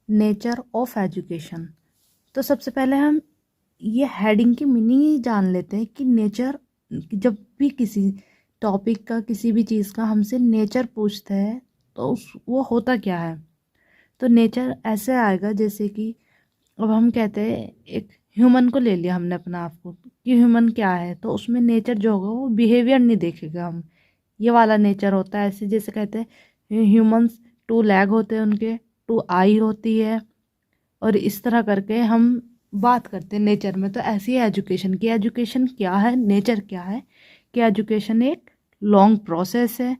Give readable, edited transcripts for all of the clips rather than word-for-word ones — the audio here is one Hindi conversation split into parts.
Nature of education. तो सबसे पहले हम ये हेडिंग की मीनिंग ही जान लेते हैं कि नेचर, जब भी किसी टॉपिक का, किसी भी चीज़ का हमसे नेचर पूछते हैं तो वो होता क्या है। तो नेचर ऐसे आएगा जैसे कि अब हम कहते हैं, एक ह्यूमन को ले लिया हमने अपना आप को कि ह्यूमन क्या है, तो उसमें नेचर जो होगा वो बिहेवियर नहीं देखेगा हम, ये वाला नेचर होता है। ऐसे जैसे कहते हैं ह्यूमंस 2 लेग होते हैं, उनके 2 आई होती है, और इस तरह करके हम बात करते हैं नेचर में। तो ऐसी है एजुकेशन की। एजुकेशन क्या है, नेचर क्या है कि एजुकेशन एक लॉन्ग प्रोसेस है,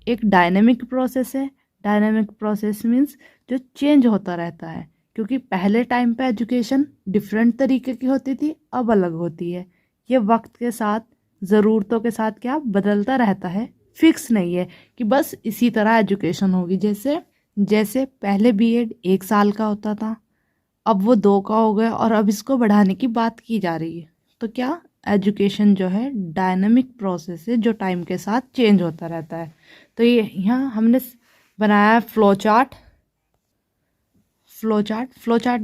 एक डायनेमिक प्रोसेस है। डायनेमिक प्रोसेस मीन्स जो चेंज होता रहता है, क्योंकि पहले टाइम पे एजुकेशन डिफरेंट तरीके की होती थी, अब अलग होती है। ये वक्त के साथ, ज़रूरतों के साथ क्या बदलता रहता है, फिक्स नहीं है कि बस इसी तरह एजुकेशन होगी। जैसे जैसे पहले बीएड 1 साल का होता था, अब वो 2 का हो गया, और अब इसको बढ़ाने की बात की जा रही है। तो क्या, एजुकेशन जो है डायनामिक प्रोसेस है जो टाइम के साथ चेंज होता रहता है। तो ये यहाँ हमने बनाया फ्लो चार्ट। फ्लो चार्ट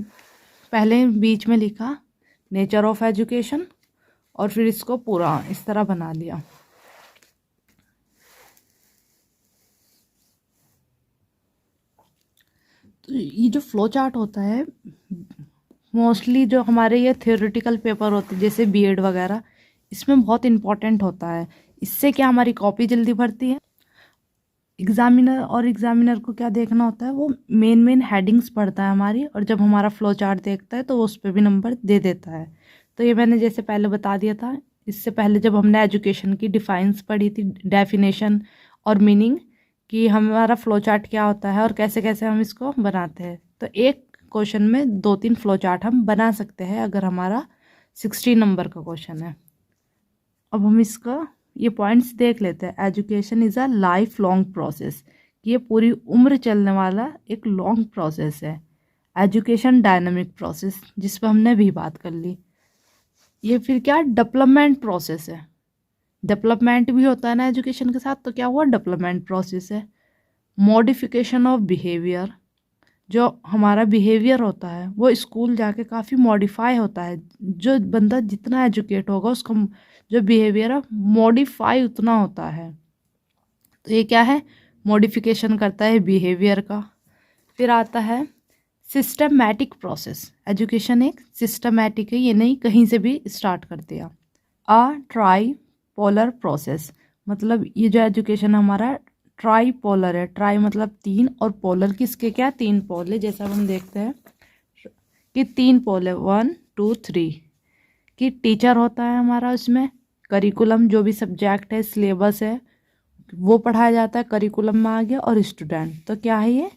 पहले बीच में लिखा नेचर ऑफ एजुकेशन, और फिर इसको पूरा इस तरह बना लिया। तो ये जो फ्लो चार्ट होता है, मोस्टली जो हमारे ये थियोरेटिकल पेपर होते हैं जैसे बीएड वगैरह, इसमें बहुत इंपॉर्टेंट होता है। इससे क्या हमारी कॉपी जल्दी भरती है। एग्जामिनर को क्या देखना होता है, वो मेन हेडिंग्स पढ़ता है हमारी, और जब हमारा फ्लो चार्ट देखता है तो वो उस पर भी नंबर दे देता है। तो ये मैंने जैसे पहले बता दिया था। इससे पहले जब हमने एजुकेशन की डिफाइंस पढ़ी थी, डेफिनेशन और मीनिंग, कि हमारा फ्लो चार्ट क्या होता है और कैसे कैसे हम इसको बनाते हैं। तो एक क्वेश्चन में 2-3 फ्लो चार्ट हम बना सकते हैं अगर हमारा 60 नंबर का क्वेश्चन है। अब हम इसका ये पॉइंट्स देख लेते हैं। Education is a life long process, ये पूरी उम्र चलने वाला एक लॉन्ग प्रोसेस है। एजुकेशन डायनामिक प्रोसेस, जिस पर हमने भी बात कर ली। ये फिर क्या, डेवलपमेंट प्रोसेस है। डेवलपमेंट भी होता है ना एजुकेशन के साथ, तो क्या हुआ, डेवलपमेंट प्रोसेस है। मॉडिफिकेशन ऑफ बिहेवियर, जो हमारा बिहेवियर होता है वो स्कूल जाके काफ़ी मॉडिफाई होता है। जो बंदा जितना एजुकेट होगा उसका जो बिहेवियर है मॉडिफाई उतना होता है। तो ये क्या है, मॉडिफिकेशन करता है बिहेवियर का। फिर आता है सिस्टमैटिक प्रोसेस। एजुकेशन एक सिस्टमैटिक है, ये नहीं कहीं से भी स्टार्ट कर दिया। ट्राई पोलर प्रोसेस, मतलब ये जो एजुकेशन हमारा ट्राई पोलर है। ट्राई मतलब 3, और पोलर किसके क्या, 3 पोल है। जैसा हम देखते हैं कि 3 पोल है, 1 2 3, कि टीचर होता है हमारा, उसमें करिकुलम जो भी सब्जेक्ट है, सिलेबस है, वो पढ़ाया जाता है, करिकुलम में आ गया, और स्टूडेंट। तो क्या है, ये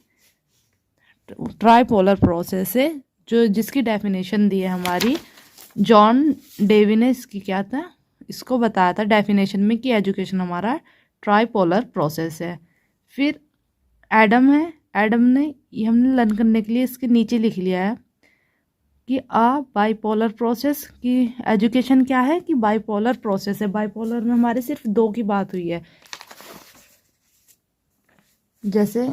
ट्राईपोलर प्रोसेस है, जो जिसकी डेफिनेशन दी है हमारी जॉन डेवी ने। इसकी क्या था, इसको बताया था डेफिनेशन में कि एजुकेशन हमारा ट्राईपोलर प्रोसेस है। फिर एडम है, एडम ने, ये हमने लर्न करने के लिए इसके नीचे लिख लिया है कि बाइपोलर प्रोसेस की एजुकेशन क्या है, कि बाइपोलर प्रोसेस है। बाइपोलर में हमारे सिर्फ 2 की बात हुई है। जैसे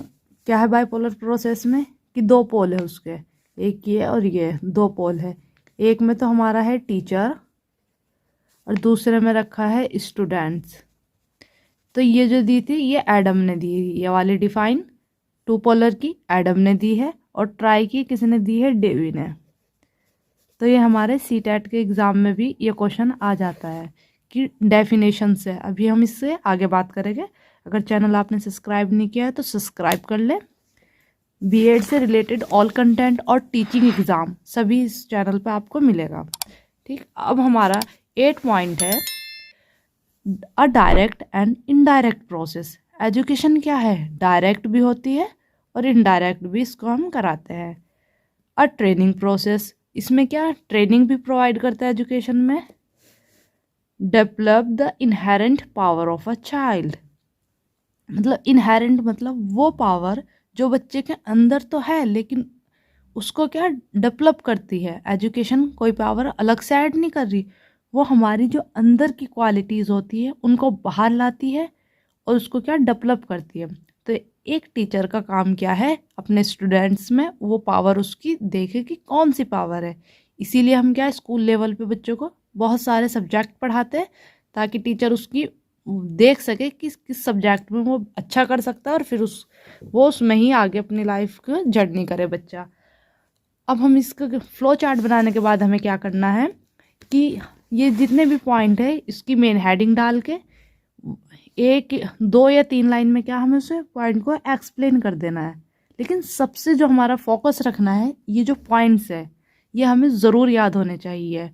क्या है बाइपोलर प्रोसेस में, कि 2 पोल है उसके, एक ये और ये 2 पोल है। एक में तो हमारा है टीचर, और दूसरे में रखा है स्टूडेंट्स। तो ये जो दी थी ये एडम ने दी, ये वाली डिफाइन 2 पोलर की एडम ने दी है, और ट्राई की किसने दी है, डेवी ने। तो ये हमारे सीटेट के एग्ज़ाम में भी ये क्वेश्चन आ जाता है कि डेफिनेशन से। अभी हम इससे आगे बात करेंगे। अगर चैनल आपने सब्सक्राइब नहीं किया है तो सब्सक्राइब कर ले। बीएड से रिलेटेड ऑल कंटेंट और टीचिंग एग्ज़ाम सभी इस चैनल पे आपको मिलेगा। ठीक, अब हमारा 8 पॉइंट है, अ direct and indirect process. Education क्या है, डायरेक्ट भी होती है और इनडायरेक्ट भी, इसको हम कराते हैं। अ ट्रेनिंग प्रोसेस, इसमें क्या ट्रेनिंग भी प्रोवाइड करता है एजुकेशन में। Develop the inherent power of a child, मतलब इनहेरेंट मतलब वो पावर जो बच्चे के अंदर तो है, लेकिन उसको क्या डेवलप करती है। एजुकेशन कोई पावर अलग से ऐड नहीं कर रही, वो हमारी जो अंदर की क्वालिटीज़ होती है उनको बाहर लाती है और उसको क्या डेवलप करती है। तो एक टीचर का काम क्या है, अपने स्टूडेंट्स में वो पावर उसकी देखे कि कौन सी पावर है। इसीलिए हम क्या स्कूल लेवल पे बच्चों को बहुत सारे सब्जेक्ट पढ़ाते हैं, ताकि टीचर उसकी देख सके कि किस सब्जेक्ट में वो अच्छा कर सकता है, और फिर वो उसमें ही आगे अपनी लाइफ को जर्नी करे बच्चा। अब हम इसका फ्लो चार्ट बनाने के बाद हमें क्या करना है कि ये जितने भी पॉइंट है इसकी मेन हेडिंग डाल के 1, 2 या 3 लाइन में क्या हमें उसे पॉइंट को एक्सप्लेन कर देना है। लेकिन सबसे जो हमारा फोकस रखना है, ये जो पॉइंट्स है ये हमें ज़रूर याद होने चाहिए।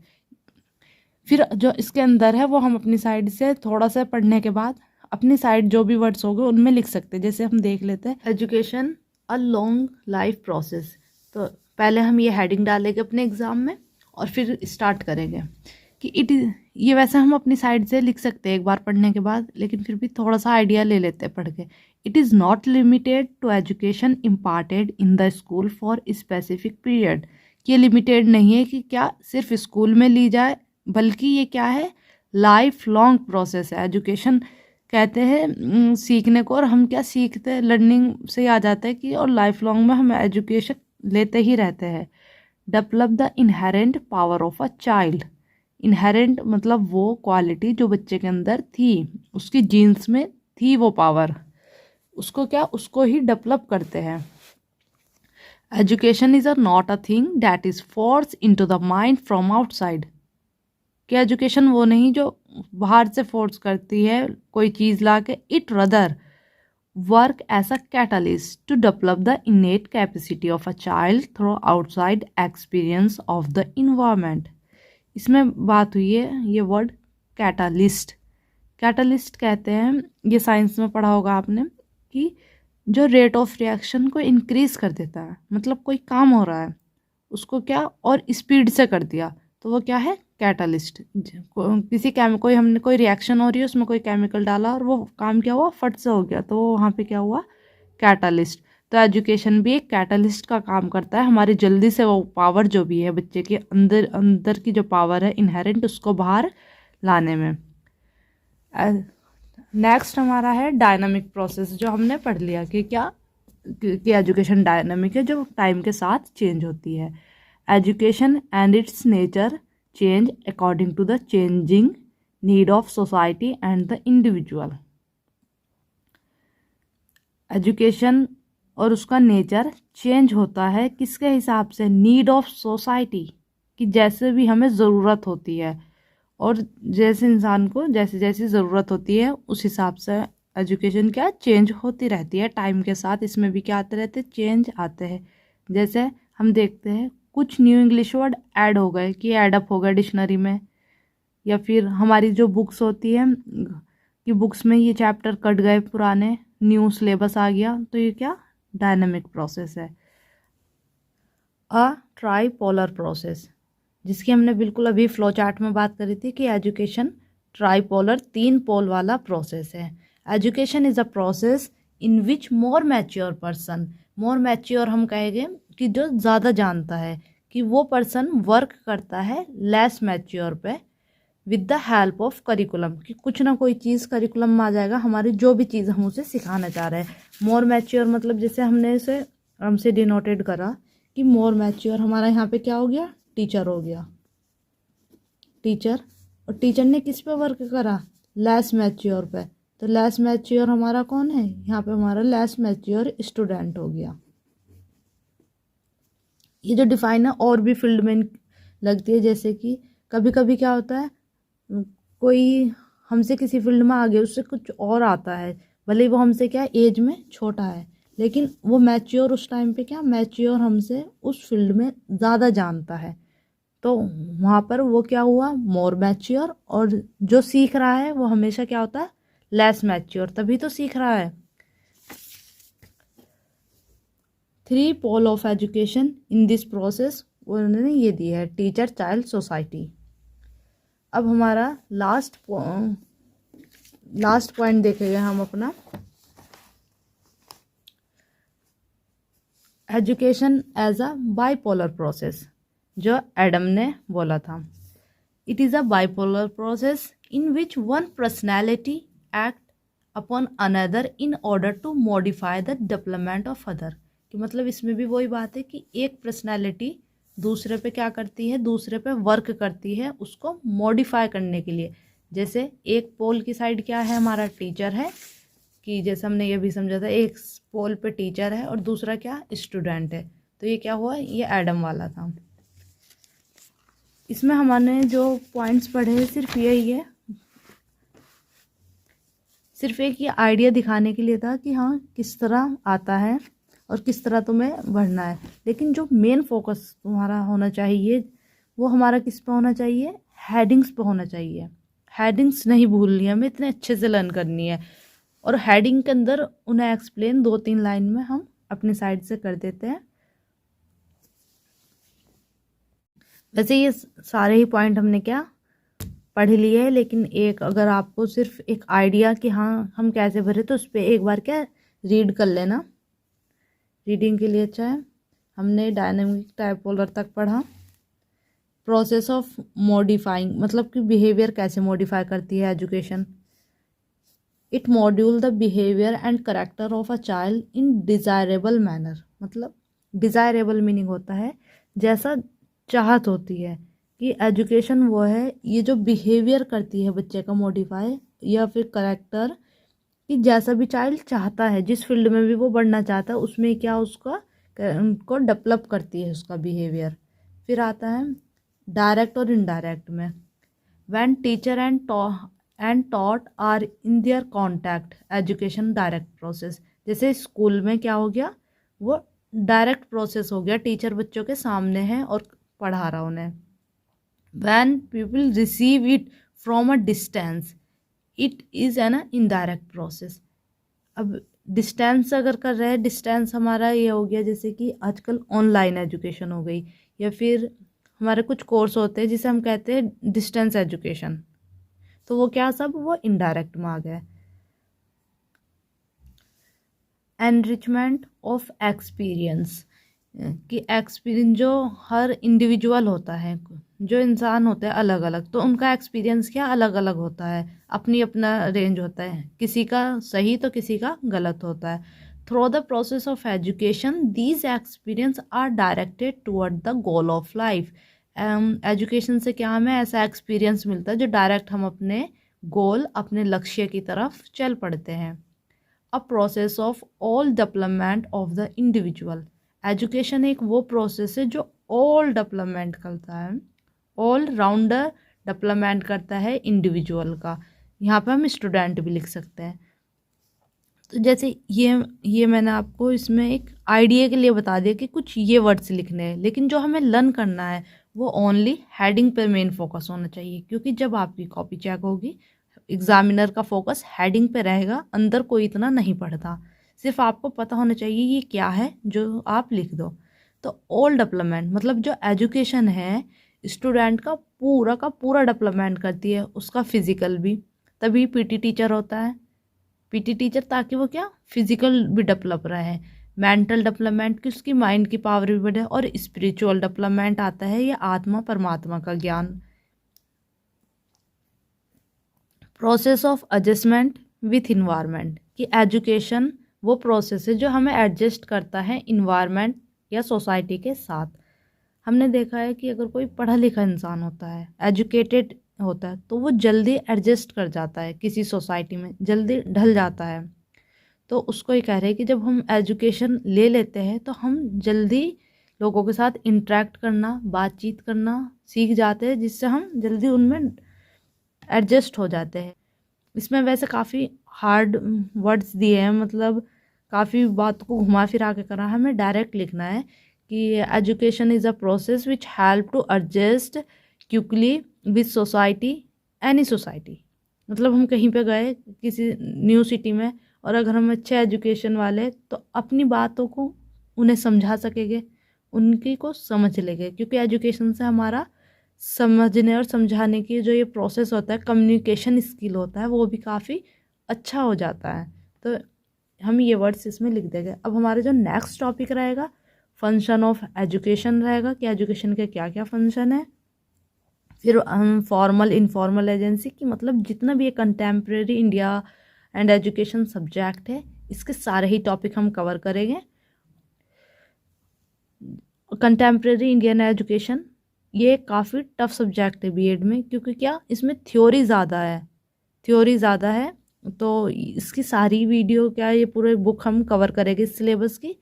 फिर जो इसके अंदर है वो हम अपनी साइड से थोड़ा सा पढ़ने के बाद अपनी साइड जो भी वर्ड्स हो गए उनमें लिख सकते हैं। जैसे हम देख लेते हैं education a long life process. तो पहले हम ये हेडिंग डालेंगे अपने एग्ज़ाम में और फिर स्टार्ट करेंगे कि इट इज़, ये वैसे हम अपनी साइड से लिख सकते हैं एक बार पढ़ने के बाद, लेकिन फिर भी थोड़ा सा आइडिया ले लेते हैं पढ़ के। It is not limited to education imparted in the school for specific period. ये लिमिटेड नहीं है कि क्या सिर्फ स्कूल में ली जाए, बल्कि ये क्या है, लाइफ लॉन्ग प्रोसेस है। एजुकेशन कहते हैं सीखने को, और हम क्या सीखते हैं, लर्निंग से आ जाता है कि, और लाइफ लॉन्ग में हम एजुकेशन लेते ही रहते हैं। Develop the inherent power of a child. Inherent मतलब वो क्वालिटी जो बच्चे के अंदर थी, उसकी जीन्स में थी वो पावर, उसको क्या, उसको ही डेवलप करते हैं। Education is a not a thing that is force into the mind from outside. कि एजुकेशन वो नहीं जो बाहर से फोर्स करती है कोई चीज़ ला के। It rather work as a catalyst to develop the innate capacity of a child through outside experience of the environment. इसमें बात हुई है ये वर्ड कैटलिस्ट। कैटलिस्ट कहते हैं, ये साइंस में पढ़ा होगा आपने, कि जो रेट ऑफ रिएक्शन को इंक्रीज कर देता है। मतलब कोई काम हो रहा है उसको क्या और स्पीड से कर दिया, तो वो क्या है, कैटलिस्ट। किसी कोई हमने कोई रिएक्शन हो रही है, उसमें कोई केमिकल डाला और वो काम क्या हुआ, फट से हो गया, तो वो वहाँ पे क्या हुआ, कैटलिस्ट। तो एजुकेशन भी एक कैटलिस्ट का काम करता है, हमारी जल्दी से वो पावर जो भी है बच्चे के अंदर अंदर की जो पावर है इनहेरेंट, उसको बाहर लाने में। नेक्स्ट हमारा है डायनामिक प्रोसेस, जो हमने पढ़ लिया कि क्या कि एजुकेशन डायनामिक है, जो टाइम के साथ चेंज होती है। Education and its nature change according to the changing need of society and the individual. Education और उसका नेचर चेंज होता है किसके हिसाब से, नीड ऑफ सोसाइटी, कि जैसे भी हमें ज़रूरत होती है, और जैसे इंसान को जैसे जैसी ज़रूरत होती है उस हिसाब से एजुकेशन क्या चेंज होती रहती है टाइम के साथ। इसमें भी क्या आते रहते हैं, चेंज आते हैं। जैसे हम देखते हैं कुछ न्यू इंग्लिश वर्ड ऐड हो गए, कि ऐडअप हो गए डिक्शनरी में, या फिर हमारी जो बुक्स होती है कि बुक्स में ये चैप्टर कट गए पुराने, न्यू सिलेबस आ गया, तो ये क्या डायनामिक प्रोसेस है। अ ट्राईपोलर प्रोसेस, जिसकी हमने बिल्कुल अभी फ्लो चार्ट में बात करी थी कि एजुकेशन ट्राईपोलर 3 पोल वाला प्रोसेस है। Education is a process in which more mature person, more mature हम कहेंगे कि जो ज़्यादा जानता है, कि वो पर्सन वर्क करता है लेस मैच्योर पे with the help of curriculum, कि कुछ ना कोई चीज़ करिकुलम में आ जाएगा, हमारी जो भी चीज़ हम उसे सिखाना चाह रहे हैं। मोर मैच्योर मतलब जैसे हमने इसे हमसे डिनोटेड करा कि मोर मैच्योर हमारा यहाँ पे क्या हो गया, टीचर हो गया, टीचर। और टीचर ने किस पे वर्क करा, लेस मैच्योर पे, तो लेस मैच्योर हमारा कौन है, यहाँ पे हमारा लेस मैच्योर स्टूडेंट हो गया। ये जो डिफाइन है और भी फील्ड में लगती है, जैसे कि कभी कभी क्या होता है, कोई हमसे किसी फील्ड में आगे उससे कुछ और आता है, भले ही वो हमसे क्या एज में छोटा है, लेकिन वो मैच्योर उस टाइम पे क्या मैच्योर हमसे उस फील्ड में ज़्यादा जानता है, तो वहाँ पर वो क्या हुआ, मोर मैच्योर। और जो सीख रहा है वो हमेशा क्या होता है, लेस मैच्योर, तभी तो सीख रहा है। 3 pole of education in this process उन्होंने ये दी है, टीचर, चाइल्ड, सोसाइटी। अब हमारा लास्ट पॉइंट देखेंगे हम अपना, education as a bipolar process, जो एडम ने बोला था। It is a bipolar process in which one personality act upon another in order to modify the development of other. कि मतलब इसमें भी वही बात है कि एक पर्सनैलिटी दूसरे पे क्या करती है, दूसरे पे वर्क करती है उसको मॉडिफाई करने के लिए। जैसे एक पोल की साइड क्या है, हमारा टीचर है, कि जैसे हमने ये भी समझा था एक पोल पे टीचर है और दूसरा क्या स्टूडेंट है। तो ये क्या हुआ, ये एडम वाला था। इसमें हमारे जो पॉइंट्स पढ़े हैं सिर्फ यही है, सिर्फ एक ये आइडिया दिखाने के लिए था कि हाँ किस तरह आता है और किस तरह तुम्हें बढ़ना है। लेकिन जो मेन फोकस तुम्हारा होना चाहिए वो हमारा किस पे होना चाहिए, हेडिंग्स पे होना चाहिए। हेडिंग्स नहीं भूलनी है, हमें इतने अच्छे से लर्न करनी है। और हेडिंग के अंदर उन्हें एक्सप्लेन 2-3 लाइन में हम अपनी साइड से कर देते हैं। वैसे ये सारे ही पॉइंट हमने क्या पढ़ लिए है, लेकिन एक अगर आपको सिर्फ एक आइडिया कि हाँ हम कैसे भरे तो उस पर एक बार क्या रीड कर लेना, रीडिंग के लिए अच्छा है। हमने डायनेमिक टाइपोलर तक पढ़ा। प्रोसेस ऑफ मॉडिफाइंग मतलब कि बिहेवियर कैसे मॉडिफाई करती है education. It module the behaviour and character of a child in desirable manner. मतलब डिज़ायरेबल मीनिंग होता है जैसा चाहत होती है, कि एजुकेशन वो है ये जो बिहेवियर करती है बच्चे का मॉडिफाई या फिर करेक्टर, कि जैसा भी चाइल्ड चाहता है, जिस फील्ड में भी वो बढ़ना चाहता है उसमें क्या उसका उनको डेवलप करती है उसका बिहेवियर। फिर आता है डायरेक्ट और इनडायरेक्ट में। When teacher and taught are in their contact education direct process. जैसे स्कूल में क्या हो गया, वो डायरेक्ट प्रोसेस हो गया, टीचर बच्चों के सामने है और पढ़ा रहा उन्हें। When people receive it from a distance it is an indirect process. अब डिस्टेंस अगर कर रहे हैं, डिस्टेंस हमारा ये हो गया जैसे कि आजकल ऑनलाइन एजुकेशन हो गई, या फिर हमारे कुछ कोर्स होते हैं जिसे हम कहते हैं डिस्टेंस एजुकेशन, तो वो क्या सब वो इनडायरेक्ट में आ गया। एनरिचमेंट ऑफ एक्सपीरियंस, कि एक्सपीरियंस जो हर इंडिविजुअल होता है, जो इंसान होते हैं अलग अलग, तो उनका एक्सपीरियंस क्या अलग अलग होता है, अपनी अपना रेंज होता है, किसी का सही तो किसी का गलत होता है। Through the process of education these experience are directed toward the goal of life. Education से क्या हमें ऐसा एक्सपीरियंस मिलता है जो डायरेक्ट हम अपने गोल, अपने लक्ष्य की तरफ चल पड़ते हैं। A process of all development of the individual. Education एक वो प्रोसेस है जो ऑल डेवलपमेंट करता है, ऑल राउंडर डेवलपमेंट करता है इंडिविजुअल का। यहाँ पे हम स्टूडेंट भी लिख सकते हैं। तो जैसे ये मैंने आपको इसमें एक आइडिया के लिए बता दिया कि कुछ ये वर्ड्स लिखने हैं, लेकिन जो हमें लर्न करना है वो ओनली हेडिंग पे मेन फोकस होना चाहिए, क्योंकि जब आपकी कॉपी चेक होगी एग्जामिनर का फोकस हेडिंग पे रहेगा, अंदर कोई इतना नहीं पढ़ता। सिर्फ आपको पता होना चाहिए ये क्या है जो आप लिख दो। तो ऑल डेवलपमेंट मतलब जो एजुकेशन है स्टूडेंट का पूरा डेवलपमेंट करती है, उसका फिजिकल भी। तभी पीटी टीचर होता है, पीटी टीचर, ताकि वो क्या फिजिकल भी डेवलप रहे, मेंटल डेवलपमेंट की उसकी माइंड की पावर भी बढ़े, और स्पिरिचुअल डेवलपमेंट आता है ये आत्मा परमात्मा का ज्ञान। Process of adjustment with environment, कि एजुकेशन वो प्रोसेस है जो हमें एडजस्ट करता है इन्वायरमेंट या सोसाइटी के साथ। हमने देखा है कि अगर कोई पढ़ा लिखा इंसान होता है, एजुकेटेड होता है, तो वो जल्दी एडजस्ट कर जाता है किसी सोसाइटी में, जल्दी ढल जाता है। तो उसको ये कह रहे हैं कि जब हम एजुकेशन ले लेते हैं तो हम जल्दी लोगों के साथ इंटरेक्ट करना, बातचीत करना सीख जाते हैं, जिससे हम जल्दी उनमें एडजस्ट हो जाते हैं। इसमें वैसे काफ़ी हार्ड वर्ड्स दिए हैं, मतलब काफ़ी बात को घुमा फिरा के करा, हमें डायरेक्ट लिखना है कि education is a process which help to adjust quickly with society, any society. मतलब हम कहीं पे गए किसी न्यू सिटी में, और अगर हम अच्छे एजुकेशन वाले तो अपनी बातों को उन्हें समझा सकेंगे, उनकी को समझ लेंगे, क्योंकि एजुकेशन से हमारा समझने और समझाने की जो ये प्रोसेस होता है, कम्युनिकेशन स्किल होता है, वो भी काफ़ी अच्छा हो जाता है। तो हम ये वर्ड्स इसमें लिख देंगे। अब हमारा जो नेक्स्ट टॉपिक रहेगा फंक्शन ऑफ एजुकेशन रहेगा, कि एजुकेशन के क्या क्या फंक्शन है। फिर हम फॉर्मल इनफॉर्मल एजेंसी की, मतलब जितना भी ये contemporary India and education subject है, इसके सारे ही टॉपिक हम कवर करेंगे। कंटेम्प्रेरी इंडियन एजुकेशन ये काफ़ी टफ सब्जेक्ट है बीएड में, क्योंकि क्या इसमें थ्योरी ज़्यादा है, तो इसकी सारी वीडियो क्या ये पूरे बुक हम कवर करेंगे इस सिलेबस की।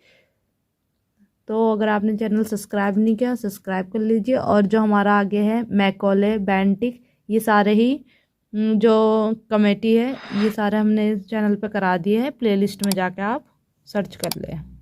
तो अगर आपने चैनल सब्सक्राइब नहीं किया सब्सक्राइब कर लीजिए। और जो हमारा आगे है मैकॉले, बेंटिक, ये सारे ही जो कमेटी है ये सारे हमने इस चैनल पे करा दिए हैं, प्लेलिस्ट में जाके आप सर्च कर लें।